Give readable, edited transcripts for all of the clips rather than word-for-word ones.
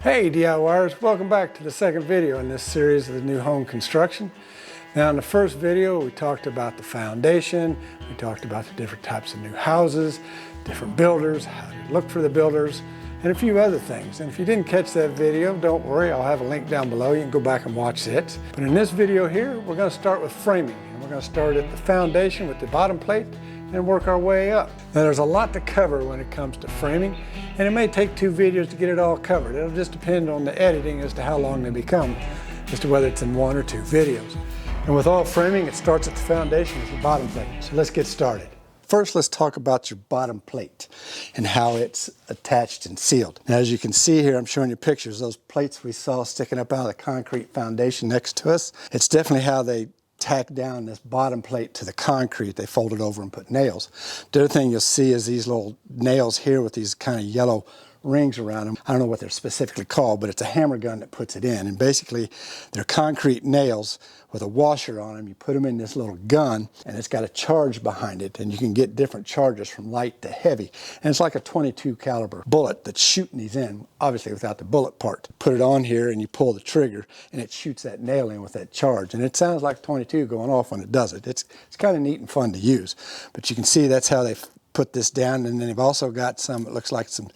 Hey DIYers, welcome back to the second video in this series of the new home construction. Now in the first video we talked about the foundation, we talked about the different types of new houses, different builders, how to look for the builders, and a few other things. And if you didn't catch that video, don't worry, I'll have a link down below. You can go back and watch it. But in this video here, we're going to start with framing. And we're going to start at the foundation with the bottom plate and work our way up. Now there's a lot to cover when it comes to framing, and it may take 2 videos to get it all covered. It'll just depend on the editing as to how long they become, as to whether it's in 1 or 2 videos. And with all framing, it starts at the foundation with the bottom plate. So let's get started. First, let's talk about your bottom plate and how it's attached and sealed. Now, as you can see here, I'm showing you pictures. Those plates we saw sticking up out of the concrete foundation next to us, it's definitely how they tack down this bottom plate to the concrete. They fold it over and put nails. The other thing you'll see is these little nails here with these kind of yellow rings around them. I don't know what they're specifically called, but it's a hammer gun that puts it in. And basically, they're concrete nails with a washer on them. You put them in this little gun, and it's got a charge behind it, and you can get different charges from light to heavy. And it's like a .22 caliber bullet that's shooting these in, obviously without the bullet part. Put it on here, and you pull the trigger, and it shoots that nail in with that charge. And it sounds like 22 going off when it does it. It's kind of neat and fun to use. But you can see that's how they put this down, and then they've also got some, it looks like some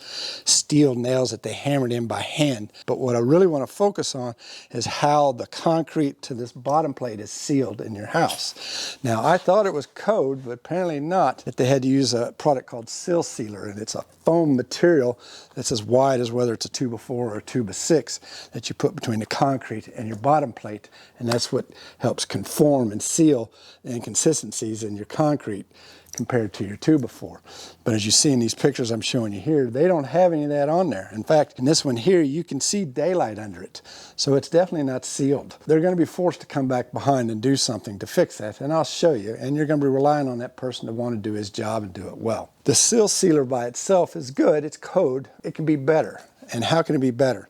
steel nails that they hammered in by hand. But what I really want to focus on is how the concrete to this bottom plate is sealed in your house. Now, I thought it was code, but apparently not, that they had to use a product called Seal Sealer, and it's a foam material that's as wide as whether it's a 2x4 or a 2x6 that you put between the concrete and your bottom plate, and that's what helps conform and seal the inconsistencies in your concrete compared to your 2x4. But as you see in these pictures I'm showing you here, they don't have any of that on there. In fact, in this one here, you can see daylight under it. So it's definitely not sealed. They're going to be forced to come back behind and do something to fix that, and I'll show you. And you're going to be relying on that person to want to do his job and do it well. The Seal Sealer by itself is good. It's code. It can be better. And how can it be better?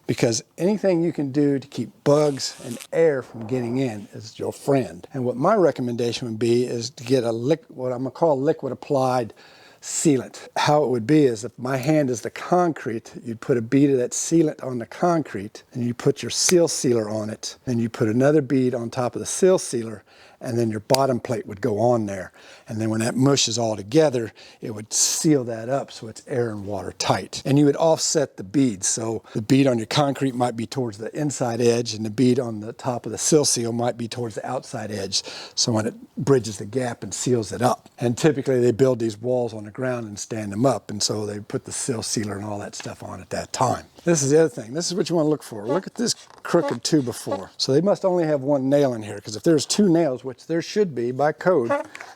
Because anything you can do to keep bugs and air from getting in is your friend. And what my recommendation would be is to get what I'm going to call liquid applied sealant. How it would be is if my hand is the concrete, you'd put a bead of that sealant on the concrete, and you put your seal sealer on it, and you put another bead on top of the seal sealer, and then your bottom plate would go on there. And then when that mushes all together, it would seal that up so it's air and water tight. And you would offset the beads. So the bead on your concrete might be towards the inside edge, and the bead on the top of the seal seal might be towards the outside edge. So when it bridges the gap and seals it up. And typically they build these walls on the ground and stand them up. And so they put the seal sealer and all that stuff on at that time. This is the other thing. This is what you want to look for. Look at this crooked 2x4. So they must only have 1 nail in here, because if there's 2 nails, which there should be by code,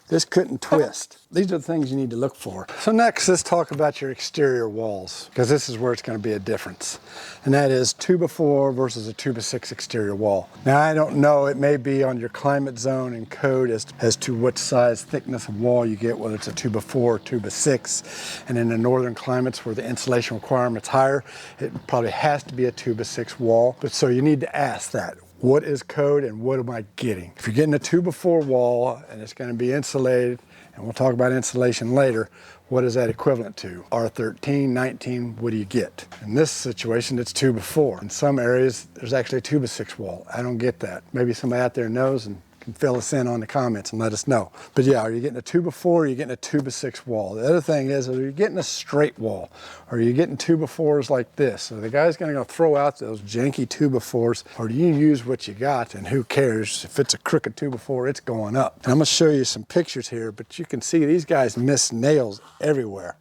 this couldn't twist. These are the things you need to look for. So next, let's talk about your exterior walls, because this is where it's going to be a difference. And that is 2x4 versus a 2x6 exterior wall. Now, I don't know, it may be on your climate zone and code as to what size thickness of wall you get, whether it's a 2x4 or 2x6. And in the northern climates where the insulation requirement's higher, it probably has to be a 2x6 wall. But so you need to ask that. What is code and what am I getting? If you're getting a 2x4 wall and it's going to be insulated, and we'll talk about insulation later, what is that equivalent to? R13, 19, what do you get? In this situation, it's 2x4. In some areas, there's actually a 2x6 wall. I don't get that. Maybe somebody out there knows and can fill us in on the comments and let us know. But yeah, are you getting a 2x4 or are you getting a 2x6 wall? The other thing is, are you getting a straight wall? Or are you getting 2x4s like this? So the guy's going to throw out those janky 2x4s, or do you use what you got, and who cares? If it's a crooked 2x4, it's going up. And I'm going to show you some pictures here, but you can see these guys miss nails everywhere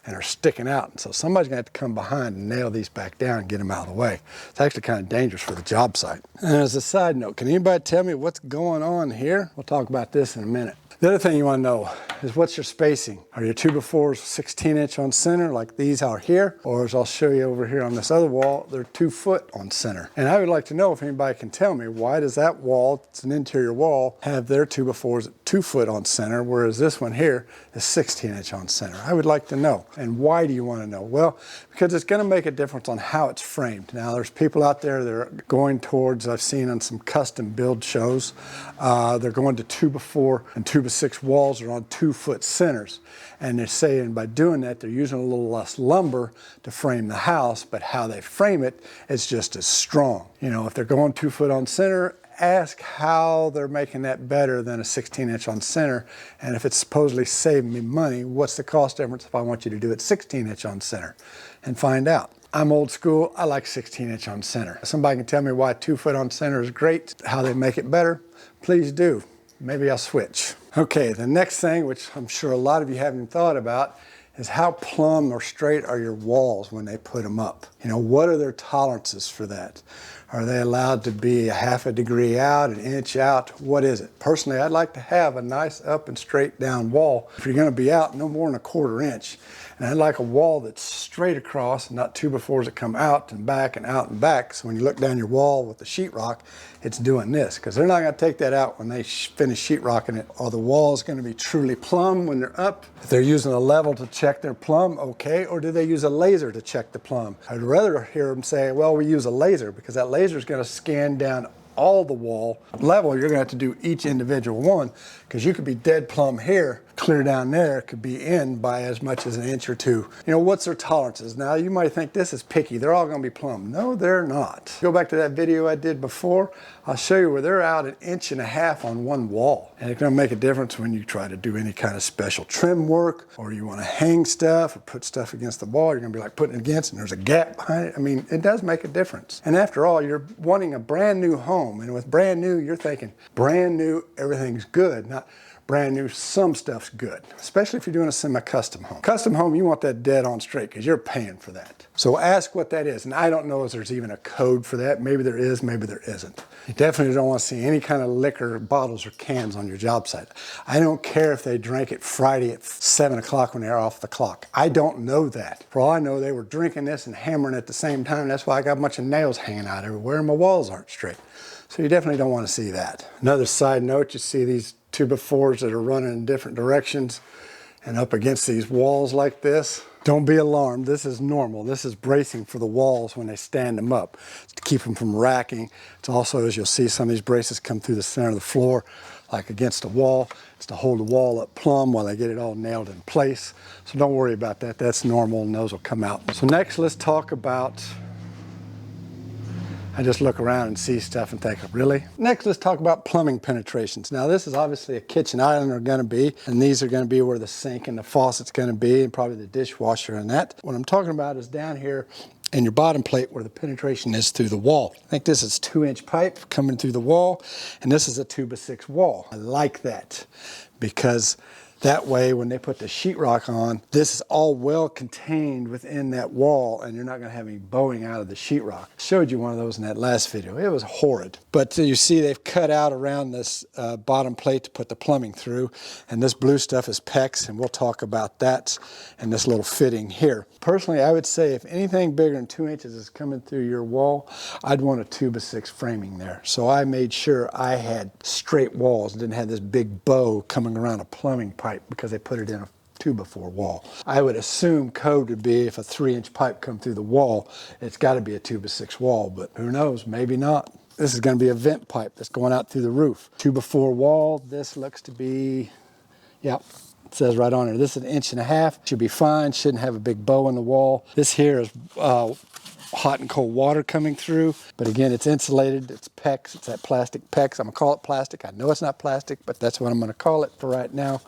and are sticking out. And so somebody's going to have to come behind and nail these back down and get them out of the way. It's actually kind of dangerous for the job site. And as a side note, can anybody tell me what's going on here? We'll talk about this in a minute. The other thing you want to know is what's your spacing? Are your 2x4s 16-inch on center like these are here? Or as I'll show you over here on this other wall, they're 2 foot on center. And I would like to know if anybody can tell me, why does that wall, it's an interior wall, have their 2x4s at 2 foot on center, whereas this one here is 16-inch on center? I would like to know. And why do you want to know? Well, because it's going to make a difference on how it's framed. Now, there's people out there that are going towards, I've seen on some custom build shows, they're going to 2x4 and 2x6 of 6 walls are on 2-foot centers. And they're saying by doing that, they're using a little less lumber to frame the house, but how they frame it is just as strong. You know, if they're going 2 foot on center, ask how they're making that better than a 16-inch on center. And if it's supposedly saving me money, what's the cost difference if I want you to do it 16-inch on center? And find out. I'm old school, I like 16-inch on center. If somebody can tell me why 2 foot on center is great, how they make it better, please do. Maybe I'll switch. Okay, the next thing, which I'm sure a lot of you haven't thought about, is how plumb or straight are your walls when they put them up? You know, what are their tolerances for that? Are they allowed to be a half a degree out, an inch out? What is it? Personally, I'd like to have a nice up and straight down wall. If you're gonna be out, no more than a 1/4 inch. And I'd like a wall that's straight across and not 2x4s that come out and back and out and back. So when you look down your wall with the sheetrock, it's doing this, because they're not gonna take that out when they finish sheetrocking it. Are the walls gonna be truly plumb when they're up? If they're using a level to check their plumb, okay, or do they use a laser to check the plumb? I'd rather hear them say, well, we use a laser, because that laser is gonna scan down all the wall level. You're gonna have to do each individual one, because you could be dead plumb here, clear down there, could be in by as much as an inch or 2. You know, what's their tolerances? Now, you might think this is picky. They're all gonna be plumb. No, they're not. Go back to that video I did before. I'll show you where they're out 1.5 inches on one wall. And it's gonna make a difference when you try to do any kind of special trim work, or you wanna hang stuff or put stuff against the wall. You're gonna be like putting it against and there's a gap behind it. I mean, it does make a difference. And after all, you're wanting a brand new home. And with brand new, you're thinking brand new, everything's good. Not brand new, some stuff's good, especially if you're doing a semi-custom home. Custom home, you want that dead on straight because you're paying for that. So ask what that is. And I don't know if there's even a code for that. Maybe there is, maybe there isn't. You definitely don't want to see any kind of liquor bottles or cans on your job site. I don't care if they drank it Friday at 7 o'clock when they're off the clock. I don't know that. For all I know, they were drinking this and hammering at the same time. That's why I got a bunch of nails hanging out everywhere and my walls aren't straight. So you definitely don't want to see that. Another side note, you see these 2x4s that are running in different directions and up against these walls like this. Don't be alarmed, this is normal. This is bracing for the walls when they stand them up to keep them from racking. It's also, as you'll see, some of these braces come through the center of the floor like against a wall. It's to hold the wall up plumb while they get it all nailed in place. So don't worry about that, that's normal and those will come out. So next let's talk about, I just look around and see stuff and think, really? Next, let's talk about plumbing penetrations. Now, this is obviously a kitchen island are gonna be, and these are gonna be where the sink and the faucet's gonna be, and probably the dishwasher and that. What I'm talking about is down here in your bottom plate where the penetration is through the wall. I think this is 2-inch pipe coming through the wall, and this is a 2x6 wall. I like that because that way, when they put the sheetrock on, this is all well contained within that wall and you're not gonna have any bowing out of the sheetrock. I showed you one of those in that last video. It was horrid. But you see they've cut out around this bottom plate to put the plumbing through. And this blue stuff is PEX, and we'll talk about that and this little fitting here. Personally, I would say if anything bigger than 2 inches is coming through your wall, I'd want a 2x6 framing there. So I made sure I had straight walls, didn't have this big bow coming around a plumbing pipe because they put it in a 2x4 wall. I would assume code would be if a 3-inch pipe come through the wall, it's got to be a 2x6 wall, but who knows, maybe not. This is going to be a vent pipe that's going out through the roof. 2x4 wall, this looks to be, yep. It says right on there, this is 1.5 inches. Should be fine, shouldn't have a big bow in the wall. This here is hot and cold water coming through, but again, it's insulated, it's PEX, it's that plastic PEX. I'm gonna call it plastic. I know it's not plastic, but that's what I'm gonna call it for right now.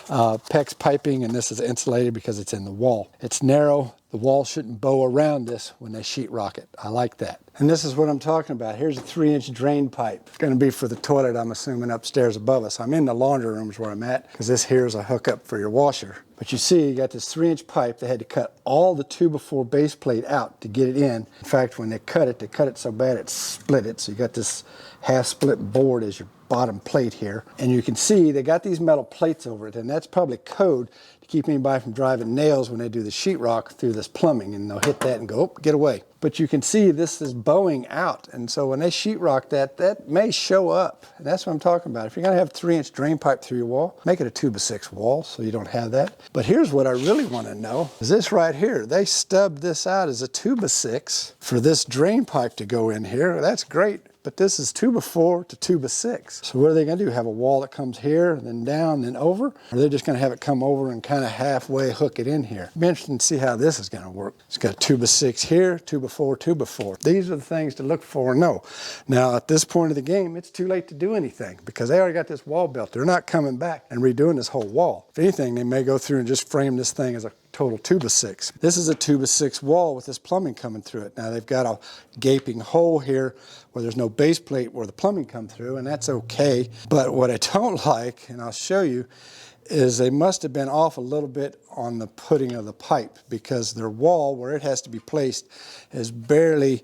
PEX piping, and this is insulated because it's in the wall. It's narrow. The wall shouldn't bow around this when they sheetrock it. I like that. And this is what I'm talking about. Here's a 3-inch drain pipe. It's gonna be for the toilet, I'm assuming, upstairs above us. I'm in the laundry rooms where I'm at, because this here is a hookup for your washer. But you see, you got this 3-inch pipe. They had to cut all the 2x4 base plate out to get it in. In fact, when they cut it so bad it split it. So you got this half split board as your bottom plate here. And you can see they got these metal plates over it, and that's probably code to keep anybody from driving nails when they do the sheetrock through this plumbing, and they'll hit that and go, oh, get away. But you can see this is bowing out, and so when they sheetrock that, that may show up. And that's what I'm talking about. If you're gonna have a 3-inch drain pipe through your wall, make it a 2x6 wall so you don't have that. But here's what I really wanna know, is this right here. They stubbed this out as a 2x6 for this drain pipe to go in here. That's great. but this is 2x4 to 2x6. So what are they gonna do? Have a wall that comes here, then down, then over? Or are they just gonna have it come over and kind of halfway hook it in here? It'll be interesting to see how this is gonna work. It's got 2x6 here, 2x4, 2x4. These are the things to look for and know. Now at this point of the game, it's too late to do anything because they already got this wall built. They're not coming back and redoing this whole wall. If anything, they may go through and just frame this thing as a total 2x6. This is a 2x6 wall with this plumbing coming through it. Now they've got a gaping hole here where there's no base plate where the plumbing come through, and that's okay. But what I don't like, and I'll show you, is they must have been off a little bit on the putting of the pipe because their wall where it has to be placed is barely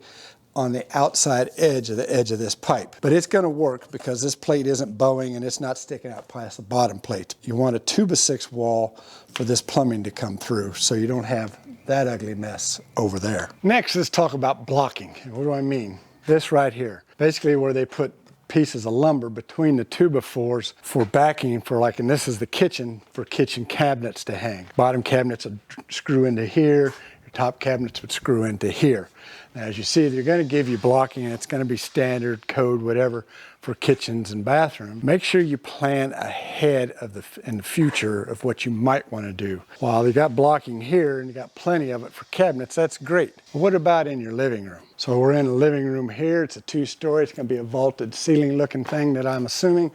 on the outside edge of this pipe. But it's going to work because this plate isn't bowing and it's not sticking out past the bottom plate. You want a 2x6 wall for this plumbing to come through so you don't have that ugly mess over there. Next, let's talk about blocking. What do I mean? This right here. Basically where they put pieces of lumber between the 2x4s for backing for like, and this is the kitchen, for kitchen cabinets to hang. Bottom cabinets would screw into here. Your top cabinets would screw into here. Now, as you see, they're going to give you blocking, and it's going to be standard code, whatever, for kitchens and bathrooms. Make sure you plan ahead in the future of what you might want to do. While you got blocking here and you got plenty of it for cabinets, that's great. But what about in your living room? So we're in the living room here. It's a 2-story. It's going to be a vaulted ceiling looking thing that I'm assuming.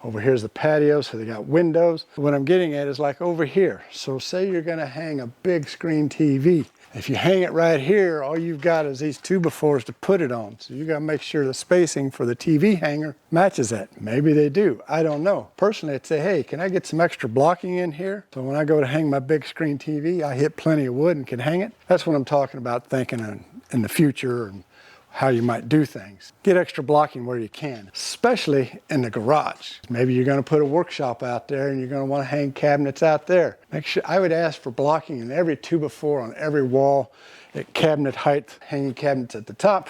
Over here's the patio, so they got windows. What I'm getting at is like over here. So say you're going to hang a big screen TV. If you hang it right here, all you've got is these 2x4s to put it on. So you got to make sure the spacing for the TV hanger matches that. Maybe they do. I don't know. Personally, I'd say, hey, can I get some extra blocking in here? So when I go to hang my big screen TV, I hit plenty of wood and can hang it. That's what I'm talking about, thinking in the future and how you might do things. Get extra blocking where you can, especially in the garage. Maybe you're going to put a workshop out there and you're going to want to hang cabinets out there. Make sure, I would ask for blocking in every 2x4 on every wall, at cabinet height, hanging cabinets at the top,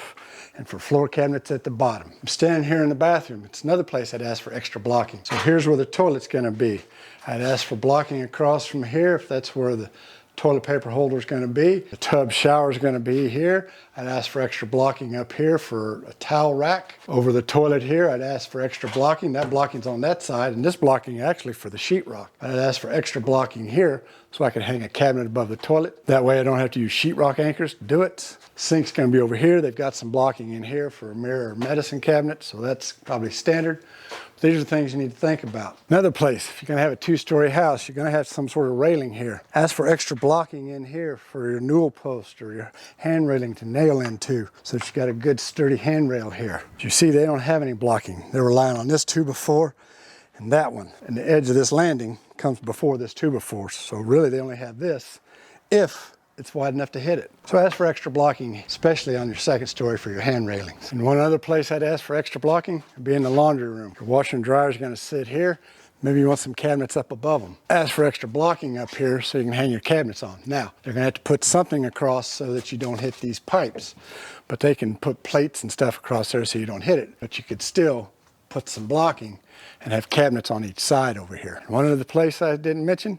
and for floor cabinets at the bottom. I'm standing here in the bathroom. It's another place I'd ask for extra blocking. So here's where the toilet's going to be. I'd ask for blocking across from here if that's where the toilet paper holder is going to be. The tub shower is going to be here. I'd ask for extra blocking up here for a towel rack. Over the toilet here, I'd ask for extra blocking. That blocking's on that side, and this blocking actually for the sheetrock. I'd ask for extra blocking here so I could hang a cabinet above the toilet. That way I don't have to use sheetrock anchors to do it. Sink's going to be over here. They've got some blocking in here for a mirror or medicine cabinet, so that's probably standard. These are things you need to think about. Another place, if you're going to have a 2-story house, you're going to have some sort of railing here. Ask for extra blocking in here for your newel post or your hand railing to nail into so that you got a good sturdy handrail here. As you see, they don't have any blocking. They're relying on this 2x4 and that one. And the edge of this landing comes before this 2x4. So really they only have this if it's wide enough to hit it. So ask for extra blocking, especially on your 2nd story for your hand railings. And one other place I'd ask for extra blocking would be in the laundry room. Your washer and dryer is going to sit here. Maybe you want some cabinets up above them. Ask for extra blocking up here so you can hang your cabinets on. Now, they're going to have to put something across so that you don't hit these pipes. But they can put plates and stuff across there so you don't hit it. But you could still put some blocking and have cabinets on each side over here. One other place I didn't mention,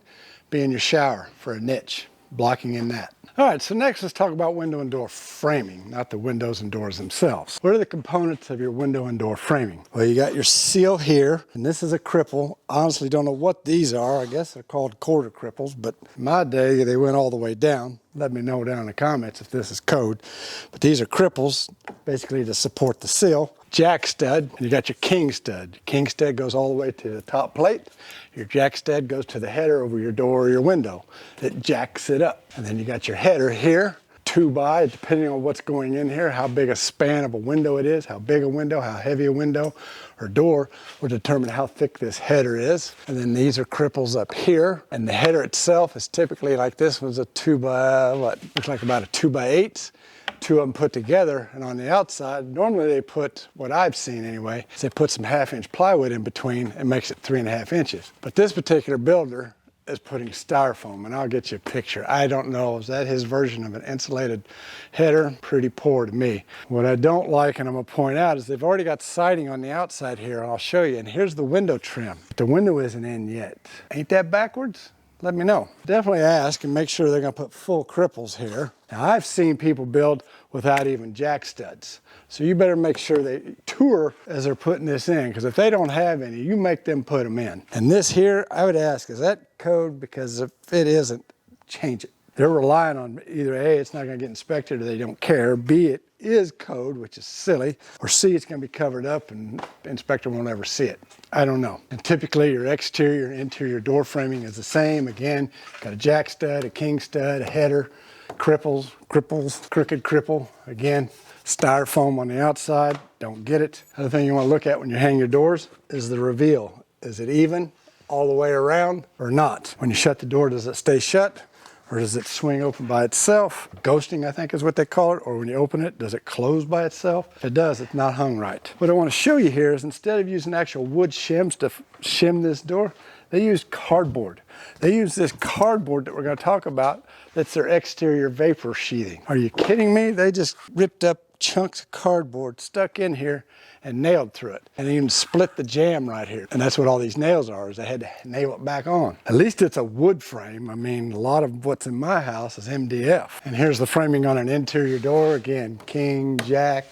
be in your shower for a niche. Blocking in that. All right, so next let's talk about window and door framing, not the windows and doors themselves. What are the components of your window and door framing? Well, you got your seal here, and this is a cripple. Honestly, don't know what these are. I guess they're called quarter cripples, but in my day, they went all the way down. Let me know down in the comments if this is code. But these are cripples, basically to support the sill. Jack stud, and you got your king stud. Your king stud goes all the way to the top plate. Your jack stud goes to the header over your door or your window. It jacks it up. And then you got your header here, 2x, depending on what's going in here, how big a span of a window it is, how big a window, how heavy a window or door will determine how thick this header is. And then these are cripples up here. And the header itself is typically like this one's a 2x, looks like about a 2x8. 2 of them put together, and on the outside, normally they put, what I've seen anyway, is they put some 1/2-inch plywood in between and makes it 3.5 inches. But this particular builder is putting styrofoam, and I'll get you a picture. I don't know, is that his version of an insulated header? Pretty poor to me. What I don't like, and I'm gonna point out, is they've already got siding on the outside here, and I'll show you, and here's the window trim. But the window isn't in yet. Ain't that backwards? Let me know. Definitely ask and make sure they're gonna put full cripples here. Now I've seen people build without even jack studs. So you better make sure they tour as they're putting this in, because if they don't have any, you make them put them in. And this here, I would ask, is that code? Because if it isn't, change it. They're relying on either A, it's not going to get inspected, or they don't care. B, it is code, which is silly. Or C, it's going to be covered up and the inspector won't ever see it. I don't know. And typically your exterior and interior door framing is the same. Again, got a jack stud, a king stud, a header, cripples, crooked cripple. Again, styrofoam on the outside, don't get it. Other thing you want to look at when you hang your doors is the reveal. Is it even all the way around or not? When you shut the door, does it stay shut? Or does it swing open by itself? Ghosting, I think is what they call it. Or when you open it, does it close by itself? If it does, it's not hung right. What I want to show you here is instead of using actual wood shims to shim this door, they use cardboard. They use this cardboard that we're going to talk about that's their exterior vapor sheathing. Are you kidding me? They just ripped up chunks of cardboard, stuck in here, and nailed through it. And even split the jamb right here. And that's what all these nails are, is they had to nail it back on. At least it's a wood frame. I mean, a lot of what's in my house is MDF. And here's the framing on an interior door. Again, king, jack,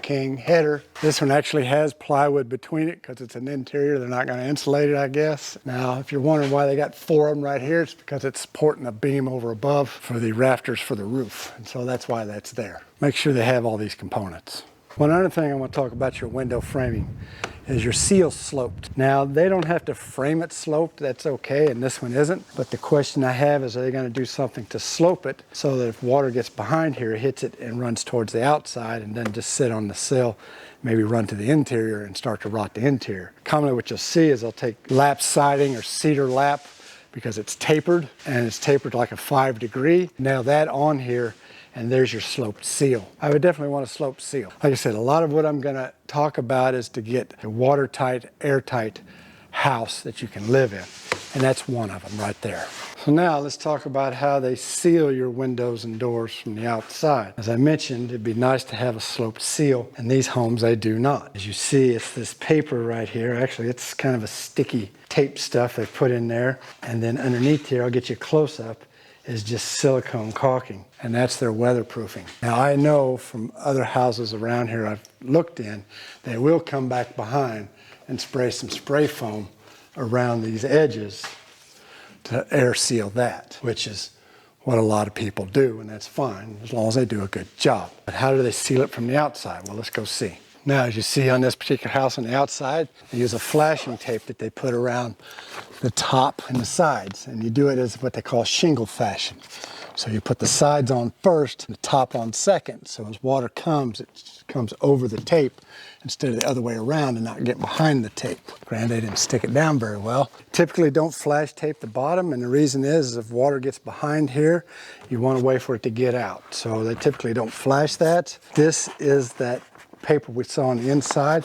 king, header. This one actually has plywood between it because it's an interior. They're not going to insulate it, I guess. Now, if you're wondering why they got 4 of them right here, it's because it's supporting a beam over above for the rafters for the roof. And so that's why that's there. Make sure they have all these components. One other thing I want to talk about your window framing is your seal sloped. Now, they don't have to frame it sloped, that's okay, and this one isn't. But the question I have is, are they going to do something to slope it so that if water gets behind here, it hits it and runs towards the outside and then just sit on the sill, maybe run to the interior and start to rot the interior. Commonly what you'll see is they'll take lap siding or cedar lap because it's tapered, and it's tapered like a 5 degree. Nail that on here, and there's your sloped seal. I would definitely want a sloped seal. Like I said, a lot of what I'm gonna talk about is to get a watertight, airtight house that you can live in. And that's one of them right there. So now let's talk about how they seal your windows and doors from the outside. As I mentioned, it'd be nice to have a sloped seal. In these homes, they do not. As you see, it's this paper right here. Actually, it's kind of a sticky tape stuff they put in there. And then underneath here, I'll get you a close-up, is just silicone caulking, and that's their weatherproofing. Now I know from other houses around here I've looked in, they will come back behind and spray some spray foam around these edges to air seal that, which is what a lot of people do, and that's fine as long as they do a good job. But how do they seal it from the outside? Well, let's go see. Now, as you see on this particular house on the outside, they use a flashing tape that they put around the top and the sides, and you do it as what they call shingle fashion. So you put the sides on first, the top on second, so as water comes, it comes over the tape instead of the other way around and not get behind the tape. Granted, they didn't stick it down very well. Typically don't flash tape the bottom, and the reason is if water gets behind here, you want to wait for it to get out. So they typically don't flash that. This is that paper we saw on the inside.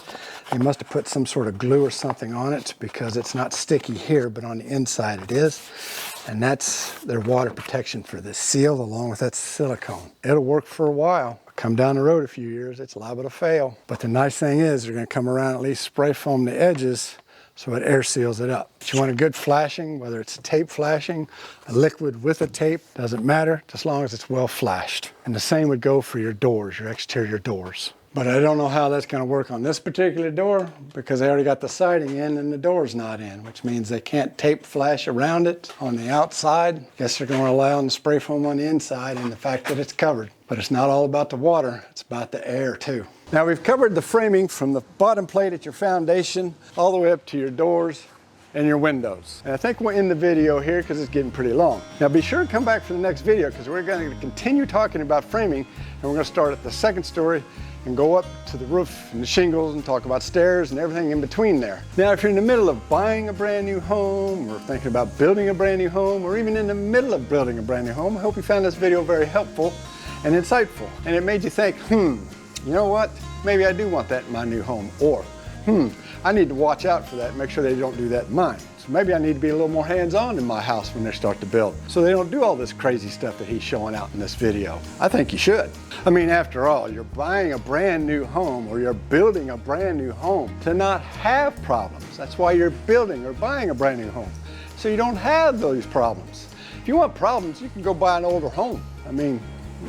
They must have put some sort of glue or something on it because it's not sticky here, but on the inside it is. And that's their water protection for this seal along with that silicone. It'll work for a while. Come down the road a few years, it's liable to fail. But the nice thing is they're going to come around at least spray foam the edges so it air seals it up. If you want a good flashing, whether it's a tape flashing, a liquid with a tape, doesn't matter, as long as it's well flashed. And the same would go for your doors, your exterior doors. But I don't know how that's going to work on this particular door because they already got the siding in and the door's not in, which means they can't tape flash around it on the outside. Guess they're going to rely on the spray foam on the inside and the fact that it's covered. But it's not all about the water, it's about the air too. Now we've covered the framing from the bottom plate at your foundation all the way up to your doors and your windows. And I think we'll end the video here because it's getting pretty long. Now be sure to come back for the next video because we're going to continue talking about framing, and we're going to start at the second story and go up to the roof and the shingles and talk about stairs and everything in between there. Now, if you're in the middle of buying a brand new home or thinking about building a brand new home or even in the middle of building a brand new home, I hope you found this video very helpful and insightful. And it made you think, you know what? Maybe I do want that in my new home. Or, I need to watch out for that and make sure they don't do that in mine. So maybe I need to be a little more hands-on in my house when they start to build, so they don't do all this crazy stuff that he's showing out in this video. I think you should. I mean, after all, you're buying a brand new home or you're building a brand new home to not have problems. That's why you're building or buying a brand new home, so you don't have those problems. If you want problems, you can go buy an older home. I mean,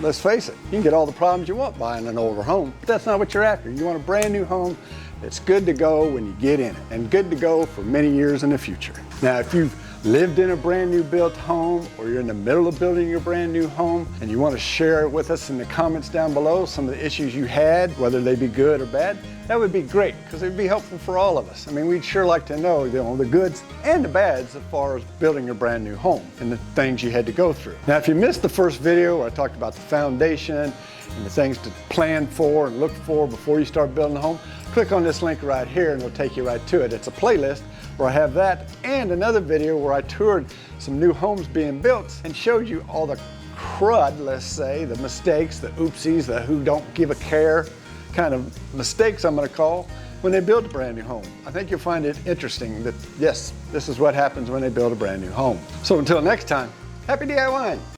let's face it, you can get all the problems you want buying an older home, but that's not what you're after. You want a brand new home that's good to go when you get in it, and good to go for many years in the future. Now, if you've lived in a brand new built home, or you're in the middle of building your brand new home, and you want to share with us in the comments down below some of the issues you had, whether they be good or bad, that would be great, because it would be helpful for all of us. I mean, we'd sure like to know, the goods and the bads as far as building your brand new home and the things you had to go through. Now, if you missed the first video where I talked about the foundation and the things to plan for and look for before you start building a home, click on this link right here and it'll take you right to it. It's a playlist where I have that and another video where I toured some new homes being built and showed you all the crud, let's say, the mistakes, the oopsies, the who don't give a care kind of mistakes, I'm going to call, when they build a brand new home. I think you'll find it interesting that, yes, this is what happens when they build a brand new home. So until next time, happy DIYing!